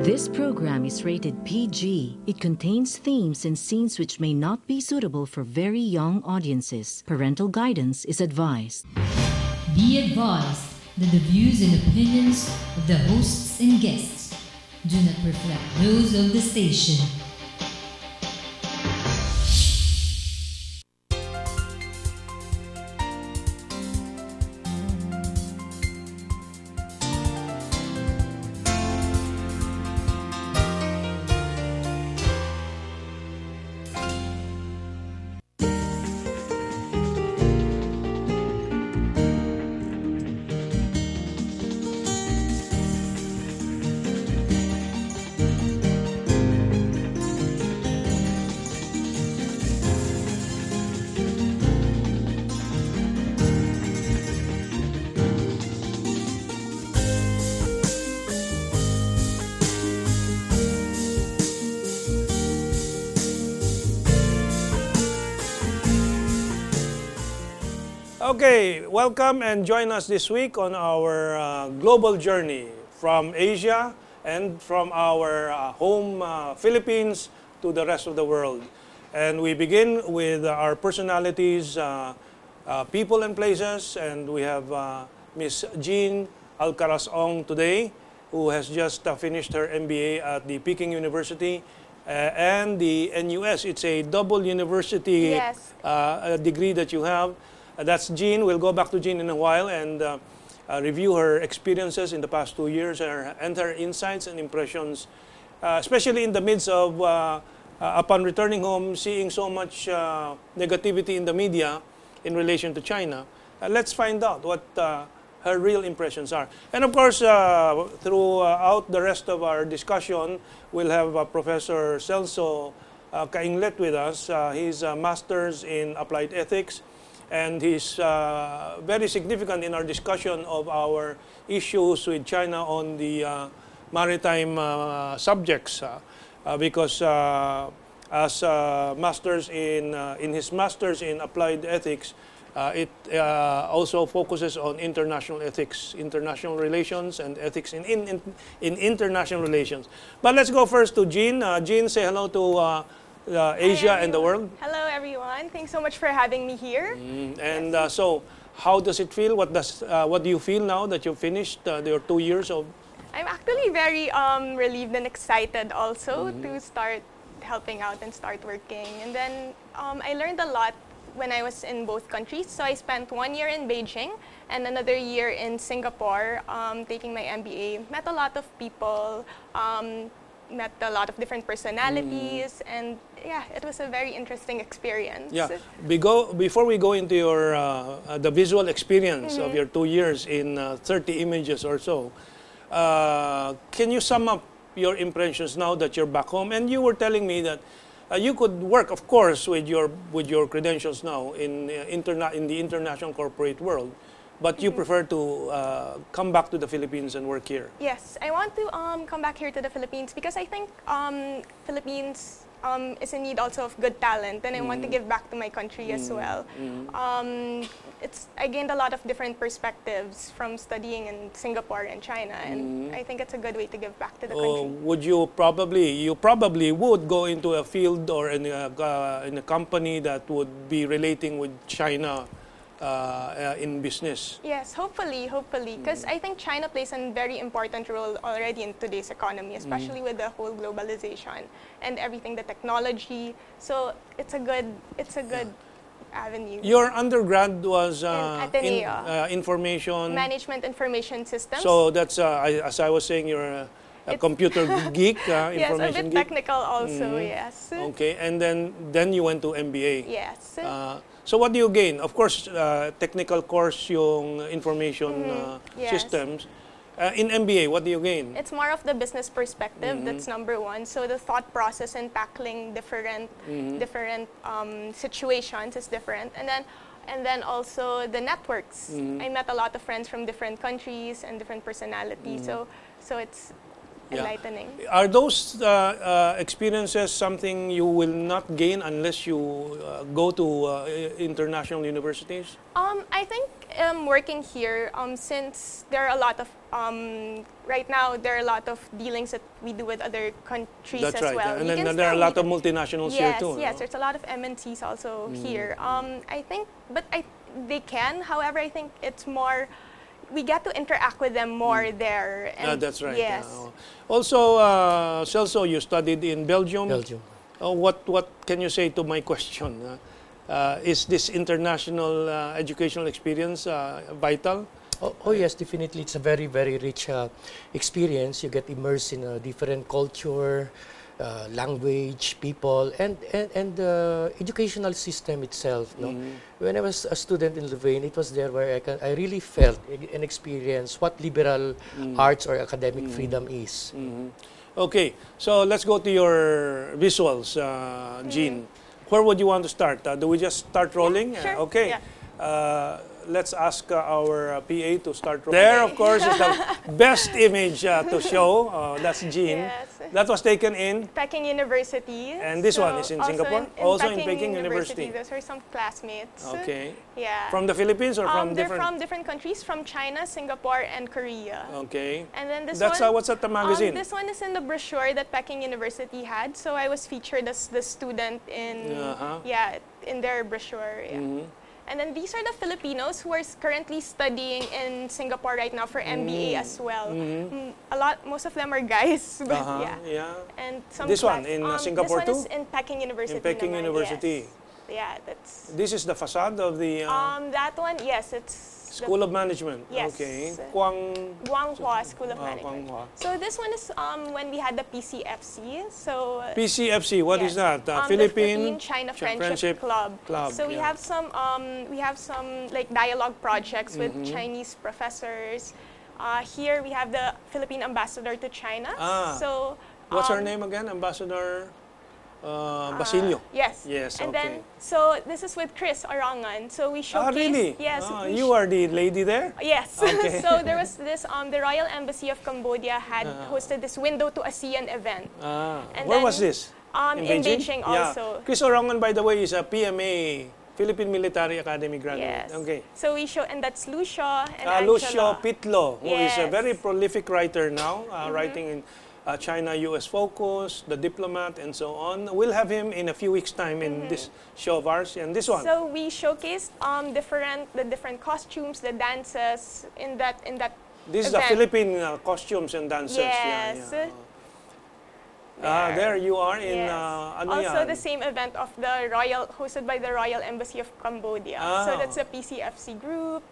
This program is rated PG. It contains themes and scenes which may not be suitable for very young audiences. Parental guidance is advised. Be advised that the views and opinions of the hosts and guests do not reflect those of the station. Okay, welcome and join us this week on our global journey from Asia and from our home Philippines to the rest of the world. And we begin with our personalities, people and places, and we have Miss Jean Ong today, who has just finished her MBA at the Peking University and the NUS. It's a double university degree that you have. That's Jean. We'll go back to Jean in a while and review her experiences in the past 2 years and her insights and impressions, especially in the midst of, upon returning home, seeing so much negativity in the media in relation to China. Let's find out what her real impressions are. And of course, throughout the rest of our discussion, we'll have Professor Celso Cainglet with us. He's a master's in applied ethics. And he's very significant in our discussion of our issues with China on the maritime subjects, because as masters in his masters in applied ethics, it also focuses on international ethics, international relations, and ethics in international relations. But let's go first to Jean. Jean, say hello to Asia and the world. Hello everyone. Thanks so much for having me here. And so, how does it feel? What do you feel now that you've finished your 2 years of? I'm actually very relieved and excited also to start helping out and start working. And then I learned a lot when I was in both countries. So I spent 1 year in Beijing and another year in Singapore taking my MBA. Met a lot of people. Met a lot of different personalities, and yeah, it was a very interesting experience. Yeah, before we go into your the visual experience of your 2 years in 30 images or so, can you sum up your impressions now that you're back home? And you were telling me that you could work, of course, with your credentials now in the international corporate world. But you prefer to come back to the Philippines and work here? Yes, I want to come back here to the Philippines because I think Philippines is in need also of good talent, and I want to give back to my country as well. I gained a lot of different perspectives from studying in Singapore and China, and I think it's a good way to give back to the country. Would you probably would go into a field or in a company that would be relating with China in business? Yes, hopefully, because I think China plays a very important role already in today's economy, especially with the whole globalization and everything, the technology. So it's a good avenue. Your undergrad was in information management information systems. So that's as I was saying, you're a computer geek, yes, information a bit geek. technical also. Yes. Okay, and then you went to MBA. Yes. So what do you gain? Of course, technical course yung information systems. In MBA, what do you gain? It's more of the business perspective. That's number one. So the thought process in tackling different situations is different. And then also the networks. I met a lot of friends from different countries and different personalities. So it's enlightening. Are those experiences something you will not gain unless you go to international universities? I think working here, since there are a lot of right now there are a lot of dealings that we do with other countries That's as right. well. Yeah. And You then can there are a still lot of meet- multinationals here too. Yes, no? there's a lot of MNCs also here. I think, but they can. However, I think it's more. We get to interact with them more there. And That's right. Yes. Also, Celso, you studied in Belgium. Belgium. What can you say to my question? Is this international educational experience vital? Oh yes, definitely. It's a very, very rich experience. You get immersed in a different culture, language, people, and the educational system itself. No? When I was a student in Louvain, it was there where I really felt and experienced what liberal arts or academic freedom is. Okay, so let's go to your visuals, Jean. Where would you want to start? Do we just start rolling? Sure. Okay. Yeah. Let's ask our PA to start rolling. There, of course, is the best image to show. That's Jean. Yes. That was taken in. Peking University. And this one is in also Singapore? Also in Peking University. Those are some classmates. Okay. Yeah. From the Philippines or from they're different? from different countries, from China, Singapore, and Korea. Okay. And then this That's one. what's at the magazine. This one is in the brochure that Peking University had. So I was featured as the student in in their brochure. Yeah. And then these are the Filipinos who are currently studying in Singapore right now for MBA as well. Most of them are guys, but Yeah. And some This one in Singapore this one too? is in Peking University. In Peking naman, University. Yes. Yeah, that's. This is the facade of the That one, yes, it's. School of Management. Yes. Okay. Guanghua School of Management. Guanghua. So this one is when we had the PCFC. So PCFC, what is yes. that? The Philippine-China Friendship Club. So we have some like dialogue projects with Chinese professors. Here we have the Philippine ambassador to China. So what's her name again? Ambassador Basilio. Yes. Yes. And okay. then so this is with Chris Orangan. So we showcased. Really? Yes. You are the lady there. Yes. Okay. So there was this. The Royal Embassy of Cambodia had hosted this Window to ASEAN event. And then, where was this? In Beijing also. Yeah. Chris Orangan, by the way, is a PMA, Philippine Military Academy graduate. Yes. Okay. So we show, and that's Lucio and Angela. Lucio Pitlo, who is a Yes. very prolific writer now, writing in China-US Focus, The Diplomat, and so on. We'll have him in a few weeks' time in this show of ours. And this one. So we showcased the different costumes, the dances in that This is the event. Philippine costumes and dances. Yes. Yeah. There you are in Yes. ano Also yan? the same event of the hosted by the Royal Embassy of Cambodia. So that's a PCFC group.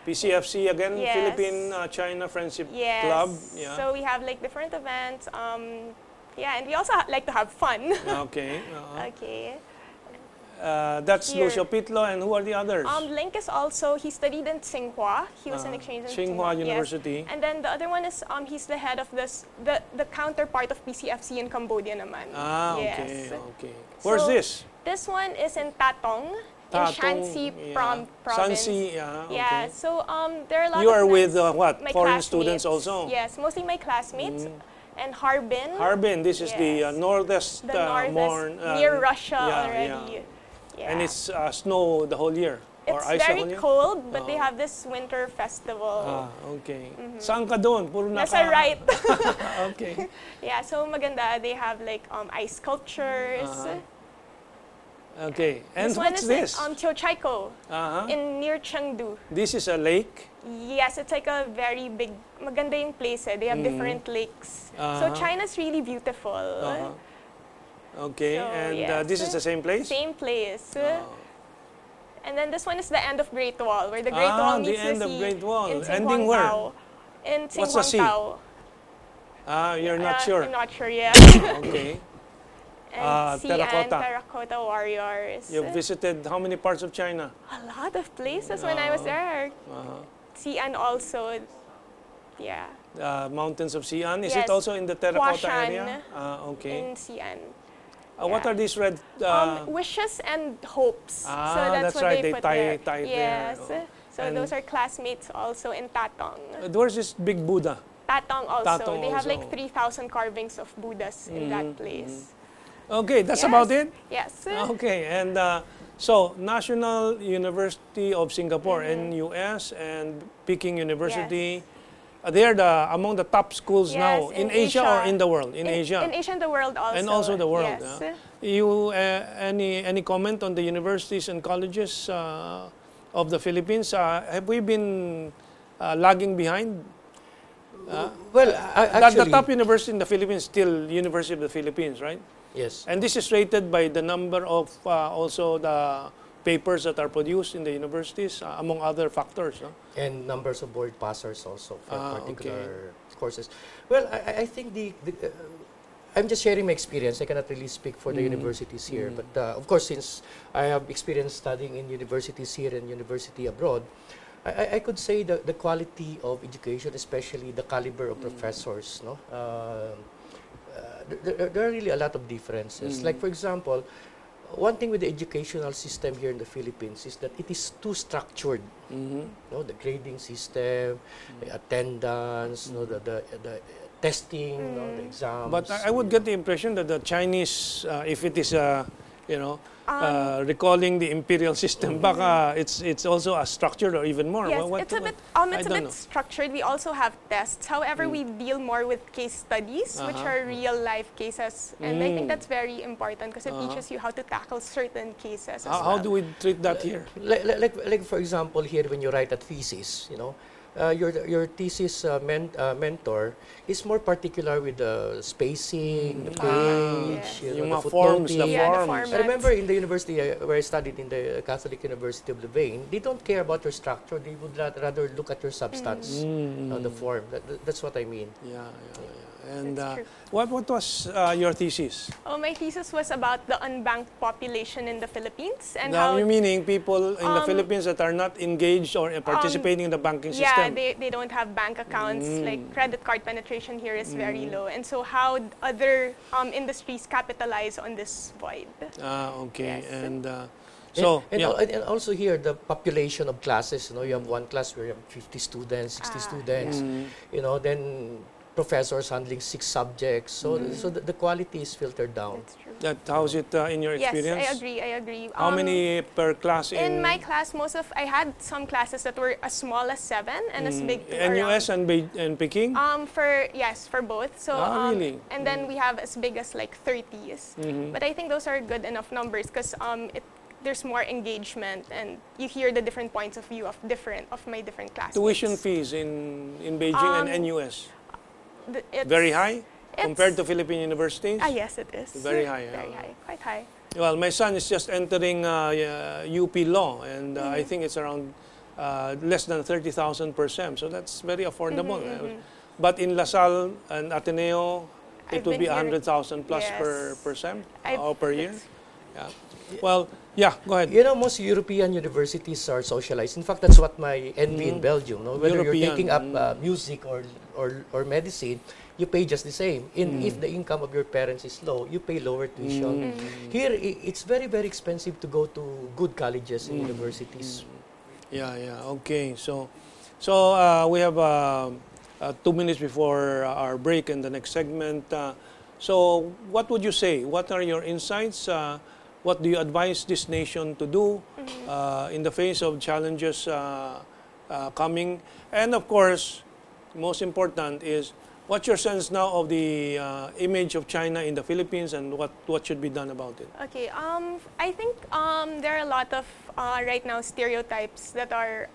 PCFC again, Yes. Philippine-China Friendship Yes. Club. Yeah. So we have like different events. And we also like to have fun. Okay. Okay. That's Here. Lucio Pitlo, and who are the others? Link is also, he studied in Tsinghua. He was an exchange in Tsinghua Yes. University. And then the other one is, he's the head of the counterpart of PCFC in Cambodia naman. Okay, Yes. okay. Where's So, this? This one is in Tatong, in Tatong, Shanxi yeah. province. Shanxi, yeah, okay. Yeah, so there are a lot You of are with nice- what? my Foreign classmates. students also? Yes, mostly my classmates. And Harbin. Harbin, this is the Yes. northest, The northest, near Russia already. Yeah. And it's snow the whole year? Or It's ice the very whole year? cold, but they have this winter festival. Okay. Saan ka doon? Puro Nasa right. Okay. Yeah, so maganda. They have like ice sculptures. Okay. And This one what's is this? in Chochaiko, near Chengdu. This is a lake? Yes, it's like a very big, maganda yung place. They have different lakes. So China's really beautiful. Okay. So, And yes. this is the same place? Same place. And then this one is the end of Great Wall, where the Great Wall the meets end the of sea. Great Wall. In Ending where? Tsinghuangtao. In What's the sea? Tsinghuangtao. You're not sure? I'm not sure yet. Okay. And terracotta. Terracotta Warriors. You visited how many parts of China? A lot of places when I was there. Xi'an also. Yeah. Mountains of Xi'an. Is Yes. it also in the terracotta Huashan area? Okay. In Xi'an. What are these red? Wishes and hopes. So that's what right. they They put tie there. it Yes. there. So And- those are classmates also in Tatong. Where's this big Buddha? Tatong also. Tatong They have also. like 3,000 carvings of Buddhas in that place. Okay, that's Yes. about it? Yes. Okay, and so National University of Singapore, NUS, and Peking University, they are among the top schools Yes, now in Asia or in the world? In Asia. In Asia and the world also. And also the world. Yes. You any comment on the universities and colleges of the Philippines? Have we been lagging behind? Well, The actually, top university in the Philippines is still University of the Philippines, right? yes. And this is rated by the number of also the papers that are produced in the universities, among other factors. And numbers of board passers also for particular courses. Well, I think I'm just sharing my experience. I cannot really speak for the universities here. But of course, since I have experience studying in universities here and university abroad, I could say the quality of education, especially the caliber of professors, no? There are really a lot of differences. Like, for example, one thing with the educational system here in the Philippines is that it is too structured. No, the grading system, the attendance, no, the testing, no, the exams. But I would get the impression that the Chinese, if it is, recalling the imperial system, baka it's also a structured or even more. Yes, it's a bit know. structured. We also have tests. However, we deal more with case studies, which are real life cases, and I think that's very important because it teaches you how to tackle certain cases. How do we treat that here? Like for example, here when you write a thesis, you know, your thesis mentor is more particular with the spacing, the page, yes. you Yung know, mga the forms, the footnoting. Yeah, the forms. formats. I remember in the university where I studied in the Catholic University of Louvain, they don't care about your structure. They would rather look at your substance, the form. That's what I mean. Yeah. And That's true. what was your thesis? Oh, my thesis was about the unbanked population in the Philippines and Now, how. you meaning people in the Philippines that are not engaged or participating in the banking Yeah, system? they don't have bank accounts. Like credit card penetration here is very low, and so how other industries capitalize on this void. Okay. Yes. And And also here, the population of classes, you know, you have one class where you have 50 students, 60 students, you know, then professors handling 6 subjects. So the quality is filtered down. That's true. how's it in your experience? Yes, I agree. How many per class In my class, I had some classes that were as small as 7 and as big to NUS around. and Peking? For both. So really? And then we have as big as like 30s. But I think those are good enough numbers because there's more engagement and you hear the different points of view of my different classmates. Tuition fees in Beijing and NUS? It's Very high compared to Philippine universities? Yes, it is. Very high. Very high, quite high. Well, my son is just entering UP Law, and I think it's around less than 30,000 per sem, so that's very affordable. But in LaSalle and Ateneo, it I've would be been hearing- 100,000 plus Yes. per sem I've- or per year. Yeah. Well, yeah, go ahead. You know, most European universities are socialized. In fact, that's what my envy in Belgium. No? Whether European, you're taking up music or medicine, you pay just the same. If the income of your parents is low, you pay lower tuition. Here, it's very, very expensive to go to good colleges and universities. Yeah. Okay. So we have 2 minutes before our break in the next segment. So what would you say? What are your insights? What do you advise this nation to do in the face of challenges coming? And of course, most important is, what's your sense now of the image of China in the Philippines and what should be done about it? Okay, I think there are a lot of right now stereotypes that are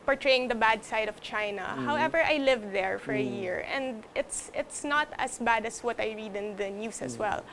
portraying the bad side of China. However, I lived there for a year, and it's not as bad as what I read in the news as well.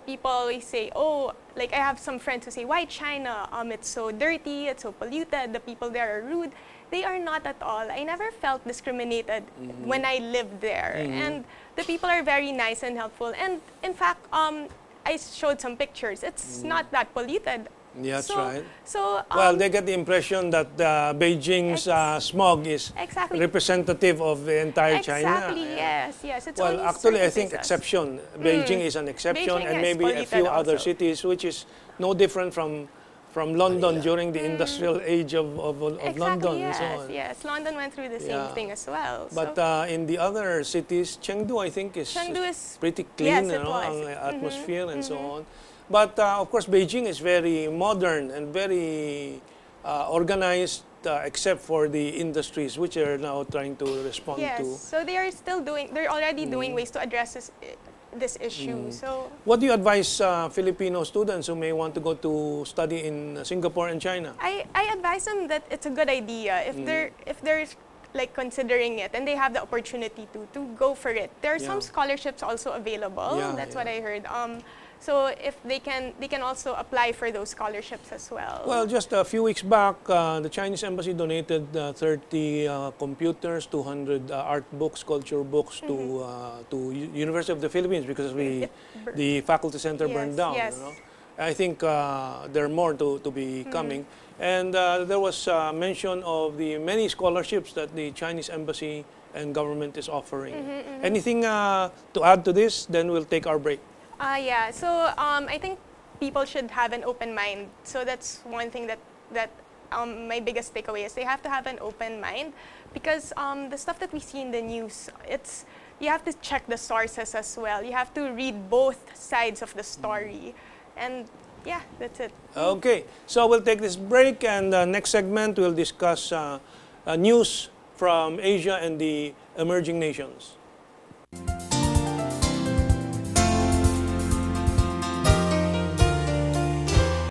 People always say, oh, like I have some friends who say, why China? It's so dirty, it's so polluted, the people there are rude. They are not at all. I never felt discriminated when I lived there, and the people are very nice and helpful. And in fact, I showed some pictures. It's not that polluted. Yeah, that's right. So, Well, they get the impression that Beijing's smog is Exactly. representative of the entire China. Exactly, yes. It's Well, only actually, I certain think places. exception. Beijing is an exception, Beijing and is maybe a few polluted other also. cities, which is no different from from London Manila. during the industrial age of Exactly, London yes, and so on. yes. London went through the same Yeah. thing as well. But so, in the other cities, Chengdu, I think, is Chengdu is pretty clean, yes, it was. ang atmosphere and so on. But of course, Beijing is very modern and very organized, except for the industries, which are now trying to respond yes. to. So they are still doing. They're already doing ways to address this issue. So What do you advise Filipino students who may want to go to study in Singapore and China? I advise them that it's a good idea if they're like considering it and they have the opportunity to go for it. There are some Yeah. scholarships also available. Yeah, That's yeah. what I heard. So if they can also apply for those scholarships as well. Well, just a few weeks back, the Chinese embassy donated 30 computers, 200 art books, culture books to University of the Philippines because the faculty center burned down. Yes. You know? I think there are more to be coming. And there was mention of the many scholarships that the Chinese embassy and government is offering. Anything to add to this? Then we'll take our break. Yeah. So I think people should have an open mind. So that's one thing that my biggest takeaway is they have to have an open mind because the stuff that we see in the news, you have to check the sources as well. You have to read both sides of the story, and yeah, that's it. Okay, so we'll take this break, and next segment we'll discuss news from Asia and the emerging nations.